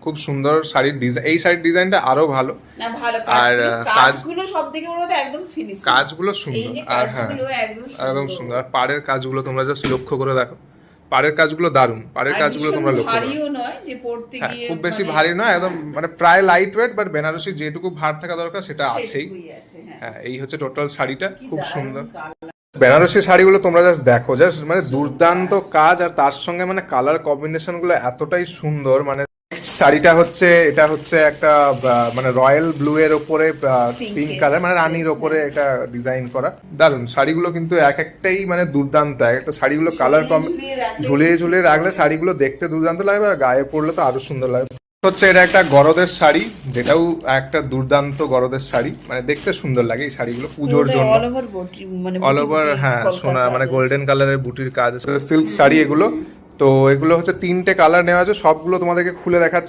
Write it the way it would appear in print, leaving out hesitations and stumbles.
খুব সুন্দর শাড়ির ডিজাইন, এই শাড়ির ডিজাইনটা আরো ভালো। না ভালো আর কাজগুলো সবথেকে বড় কথা একদম ফিনিশিং, কাজগুলো এই সুন্দর। যে আর হ্যাঁ কাজগুলো একদম একদম সুন্দর সুন্দর। আর পাড়ের কাজগুলো তোমরা জাস্ট লক্ষ্য করে দেখো, পাড়ের কাজগুলো দারুণ, পাড়ের আর কাজগুলো ভীষণ তোমরা লক্ষ্য করো। ভারীও নয় যে পড়তে হ্যাঁ গিয়ে খুব বেশি মানে ভারী নয়, একদম মানে প্রায় লাইট ওয়েট, বাট বেনারসি যেটুকু ভার থাকা দরকার সেটা আছেই। সেটুকুই আছে, হ্যাঁ। হ্যাঁ এই হচ্ছে টোটাল শাড়িটা, কি খুব দারুণ সুন্দর। colour। বেনারসি শাড়িগুলো তোমরা জাস্ট দেখো, জাস্ট মানে দুর্দান্ত কাজ, আর তার সঙ্গে মানে কালার কম্বিনেশন গুলো এতটাই সুন্দর। মানে শাড়িটা হচ্ছে, এটা হচ্ছে একটা মানে রয়্যাল ব্লু এর ওপরে পিঙ্ক কালার, মানে রানীর ওপরে এটা ডিজাইন করা। দারুন শাড়িগুলো কিন্তু এক একটাই মানে দুর্দান্ত, এক একটা শাড়িগুলো কালার কম ঝুলিয়ে ঝুলিয়ে রাখলে শাড়িগুলো দেখতে দুর্দান্ত লাগবে, আর গায়ে পরলে তো আরো সুন্দর লাগবে। হচ্ছে এটা একটা গরদের শাড়ি, যেটাও একটা দুর্দান্ত গরদের শাড়ি, মানে দেখতে সুন্দর লাগে এই শাড়িগুলো পুজোর জন্য। অল ওভার বডি মানে অল ওভার হ্যাঁ সোনা মানে গোল্ডেন কালারের বুটির কাজ, সিল্ক শাড়ি এগুলো। তো এগুলো হচ্ছে 3টে কালার নেওয়া আছে, সবগুলো তোমাদেরকে খুলে দেখাচ্ছি।